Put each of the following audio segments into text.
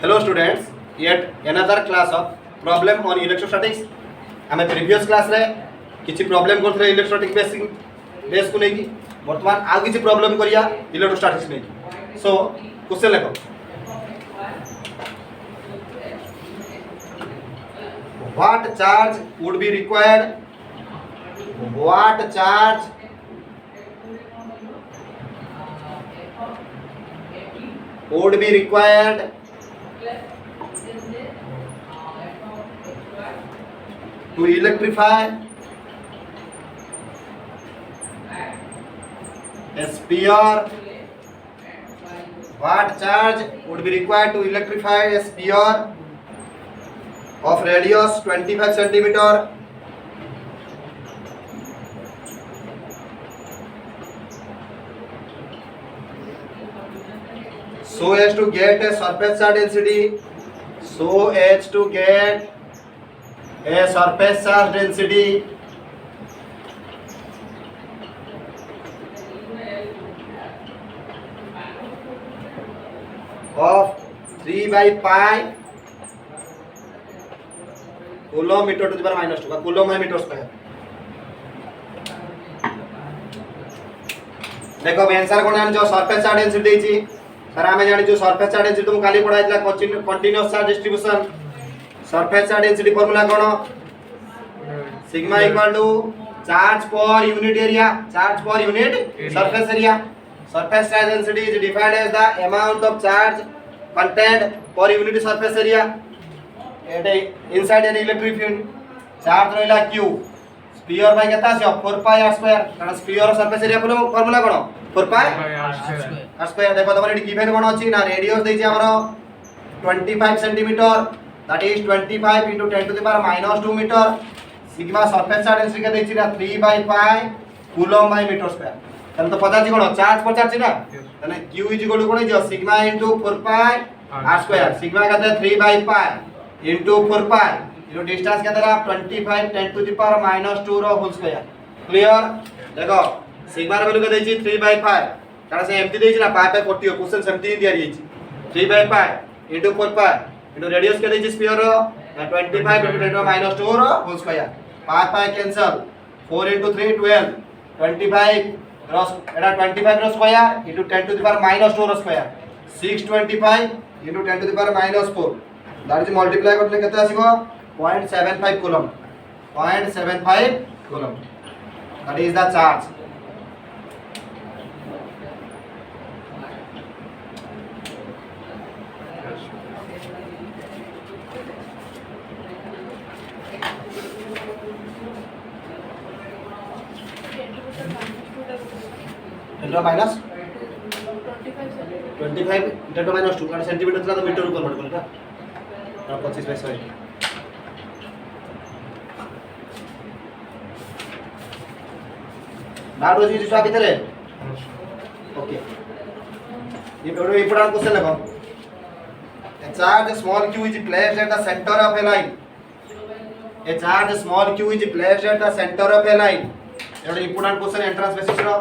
Hello students, yet another class of problem on electrostatics. आमे previous class रे किछि problem करथले electrostatic base को नेकी वर्तमान आ किछि प्रॉब्लम करिया इलेक्ट्रोस्टैटिक्स नेकी. सो क्वेश्चन लेखो. What charge would be required? What charge would be required to electrify a sphere? What charge would be required to electrify a sphere of radius 25 centimeter so as to get a surface charge density, so as to get a surface charge density of 3 by pi coulomb meter to the power minus 2 का coulomb है metre square. देखो answer कोन जो surface charge density देछि sir हमें जानि जो surface charge density तुम काली पढ़ाई दिला continuous charge distribution. Surface charge density formula कोन sigma equal to charge per unit area, charge per unit surface area. Surface charge density is defined as the amount of charge contained per unit surface area at inside an electric field. Charge रहिला q sphere by केता से 4 pi r square कारण sphere surface area formula कोन 4 pi r square. देखो तमरे given कोन अछि ना radius दैछि हमरो 25 centimetre, that is 25 into 10 to the power minus 2 meter. Sigma surface charge density के दैछि ना 3 by pi coulomb by meter square. तने तो पता छी कोन चार्ज पर चार्ज ना तने q इज इक्वल टू कोन is sigma into 4 pi r square. Sigma कहते 3 बाय पाई इनटू 4 पाई इनो डिस्टेंस कहते 25 10 टू द पावर माइनस 2 रो होल स्क्वायर. क्लियर. देखो सिग्मा रो वैल्यू कहते 3 बाय पाई कारण से एम्प्टी देछि ना पाई पाई कटियो क्वेश्चन सेमती ही दिया रही 3 बाय पाई इनटू 4 पाई इनो रेडियस कहते स्फीयर रो 25 इनटू 10 माइनस 2 रो whole square. Pi pi cancel 4 into 3 12 25 cross एटा 25 रो square into 10 to the power minus 2 रो square 625 into 10 to the power minus 4 that is multiply करले केते आसीबो 0.75 coulomb 0.75 coulomb. That is the charge. Minus 25 into minus 2 कारण centimetre था तो metre ऊपर कन्वर्ट करता 25 बाय 100. डाउट हो जी स्टॉप इधर है. ओके ये बड़ो इंपॉर्टेंट क्वेश्चन लगा. A charge small q is placed at the center of a line. A charge small q is placed at the center of a line. ये important question entrance basis रो.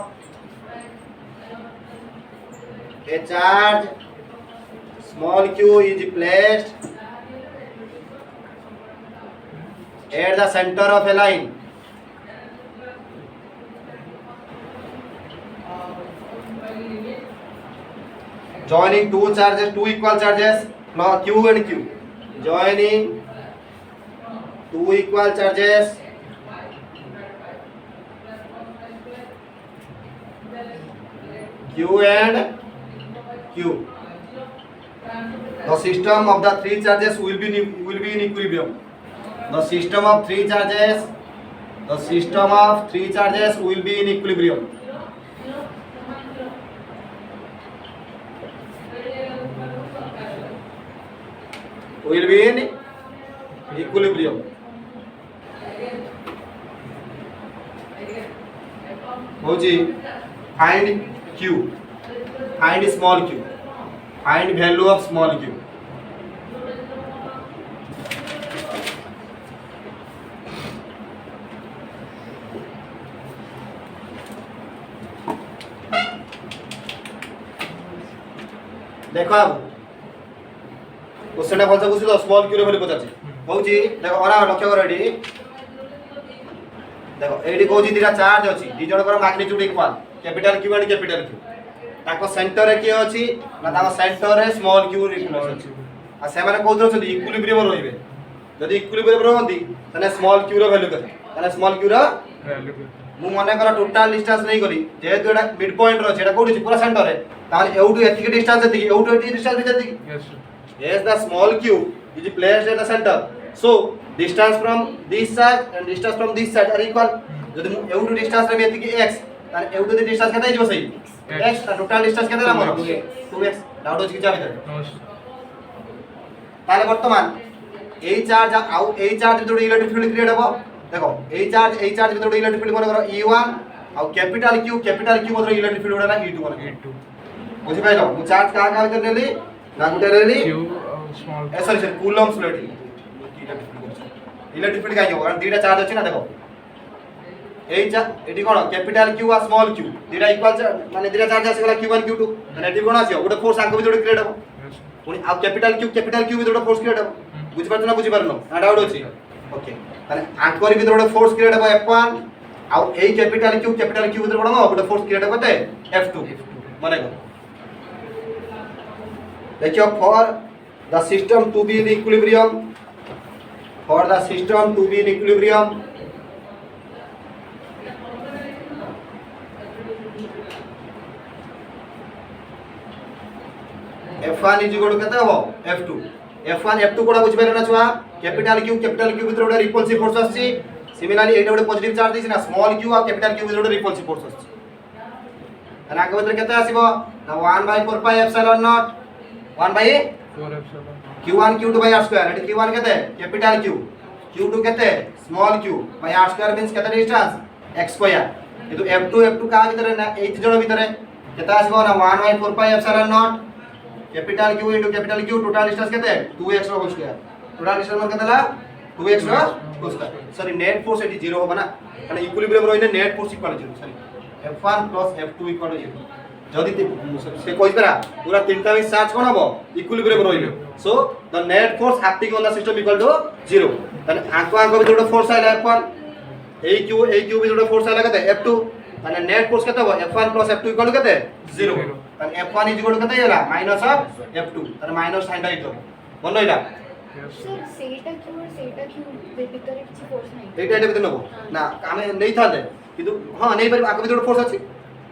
A charge small q is placed at the center of a line. Joining two charges, two equal charges, q and q. Joining two equal charges q and q. The system of the three charges will be in equilibrium. The system of three charges will be in equilibrium. Will be in equilibrium. होजी find q. Find small q. Find value of small q. देखो अब question भलसे बुझी तो small Q रे भली पचाछि कहूची देखो अरा लक्ष्य कर एडी देखो एडी कहूची दिरा चार्ज अछि दी जणकर magnitude equal capital Q and capital Q ताको सेंटर रे किए अछि ना ताको सेंटर रे स्मॉल क्यू रिफ्लेक्स अछि आ से माने कोथर अछि इक्विलिब्रियम रहिबे जदि इक्विलिब्रियम रहंती तने स्मॉल क्यू रो वैल्यू केते तने स्मॉल क्यू रो वैल्यू मु मने कर टोटल डिस्टेंस नहीं करी जेहेतु एटा मिड पॉइंट रो एटा कोठी पूरा सेंटर रे ताने एउटू एतिक डिस्टेंस एतिक एउटू एतिक डिस्टेंस भी एतिक yes yes the small cube is placed at the center so distance from this side and distance from this side are equal जदि मु एउटू डिस्टेंस रे एतिक x ताने एउटू दी डिस्टेंस केते हिजो सही x ता टोटल डिस्टेंस केते हमर 2x डाउट अछि कि जा भीतर ताले वर्तमान এই চার্জ আউ এই চার্জ ভিতরে ইলেকট্রিক ফিল্ড ক্রিয়েট হবে দেখো এই চার্জ ভিতরে ইলেকট্রিক ফিল্ড মনে করো E1 আউ ক্যাপিটাল কিউ ভিতরে ইলেকট্রিক ফিল্ড হলা E2 মানে E2 বুঝি পাইলো মু চার্জ কাহা ভিতরে নেলি না গুটে নেলি কিউ স্মল সরি কুলম্বস লেটি ইলেকট্রিক ফিল্ড কাই হবে কারণ দুইটা চার্জ আছে না দেখো এই এটি কোন capital Q R small Q দুইটা ইকুয়াল মানে দুইটা চার্জ আছে গলা Q1 Q2 মানে এটি কোন আছে গোটে ফোর্স আঙ্ক ভিতরে ক্রিয়েট হবে পুনি আউ ক্যাপিটাল কিউ ভিতরে ফোর্স ক্রিয়েট হবে বুঝি পারছ না বুঝি পারনো না ডাউট আছে ওকে তাহলে আঙ্কর ভিতরে গোটে ফোর্স ক্রিয়েট হবে F1 আউ এই ক্যাপিটাল কিউ ভিতরে কোন গোটে ফোর্স ক্রিয়েট হবে F2 মানে কর देखियो for the system to be in equilibrium F1 is equal to केते हो F2 F2 कोडा बुझ पाइले ना छुआ कैपिटल क्यू भीतर ओडा रिपल्सिव फोर्स आछि similarly Etah Voda positive charge this ना स्मॉल क्यू और कैपिटल क्यू भीतर ओडा रिपल्सिव फोर्स आछि अना आगे भीतर केते आसीबो ना 1/4 pi epsilon naught 1/4 epsilon q1 q2 by r square Etah q1 केते कैपिटल क्यू q2 केते small Q by r square means केते डिस्टेंस x स्क्वायर किंतु f2 का भीतर ना ए जण भीतर केते आसीबो ना 1/4 pi epsilon nought capital Q into capital Q total distance केते 2x rho whole square total distance केते ला 2x rho whole square sorry net force at 0 होबा ना माने इक्विलिब्रियम रहिने net force equal 0 sorry F1 + F2 equal 0 जदि से कहि परा पूरा तीनटा में चार्ज कोन हबो इक्विलिब्रियम रहिबो so the net force acting on the system equal to 0 ताने आंको भी फोर्स आइला F1 ए क्यू भी फोर्स आइला केते F2 ताने नेट फोर्स केते हबो F1 + F2 इक्वल केते 0 ताने F1 इज इक्वल केते होला माइनस ऑफ F2 ताने माइनस साइन राइट हो बन रहिला सर सेटा क्यू ভিতরে কিছু ফোর্স নাই এইটা ভিতরে নেবো না আমি নেই থালে কিন্তু হ্যাঁ নেই পারি আগে ভিতরে ফোর্স আছে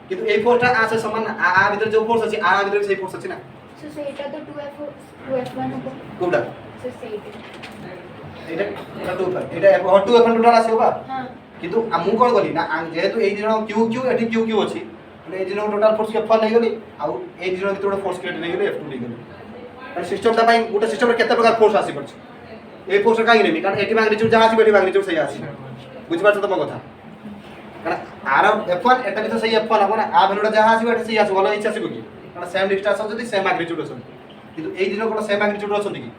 কিন্তু এই ফোর্সটা আছে সমান আ ভিতরে যে ফোর্স আছে আ ভিতরে সেই ফোর্স আছে না সো সেটা তো 2f1 হবে কোনটা সো সেইটা এটা 2f1 টোটাল আছে বাবা হ্যাঁ কিন্তু আমি কোন কলি না যেহেতু এই দিন কিউ এটি কিউ আছে মানে এই দিন টোটাল ফোর্স F1 নেই গলি আর এই দিন ভিতরে ফোর্স ক্রিয়েট নেই গলি F2 নেই গলি মানে সিস্টেমটা পাই গোটা সিস্টেমে কত প্রকার ফোর্স আসি পড়ছে এই ফোর্সটা কাই নেই কারণ এটি ম্যাগনিটিউড যা আছে এটি ম্যাগনিটিউড সেই আছে বুঝি পারছো তোমার কথা কারণ আর F1 এটা কিন্তু সেই F1 হবে না আর ভ্যালুটা যা আছে এটা সেই আছে বলা ইচ্ছা আছে কি কারণ সেম ডিসটেন্স আছে যদি সেম ম্যাগনিটিউড আছে কিন্তু এই দিন কোন সেম ম্যাগনিটিউড আছে কি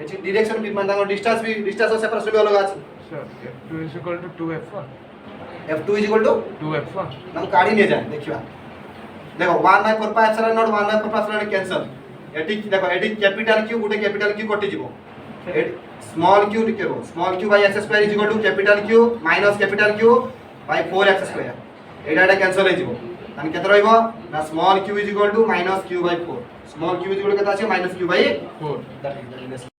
এটি ডাইরেকশন কি মানে তার ডিসটেন্স ও সেপারেশন भी अलग আছে sir F2 = 2f1 F2 = 2f1 हम काढ़ी ले जाए देखियो देखो 1/4 pi epsilon naught 1/4 pi epsilon cancel एटी देखो एटी कैपिटल क्यू गुटे कैपिटल क्यू कटि जीवो स्मॉल क्यू लिखो small Q by x square is equal to capital Q minus capital Q by 4x square एटा कैंसिल हो जीवो तान केते रहइबो ना small Q is equal to -q/4 small Q is equal केते আছে -q/4 दैट इज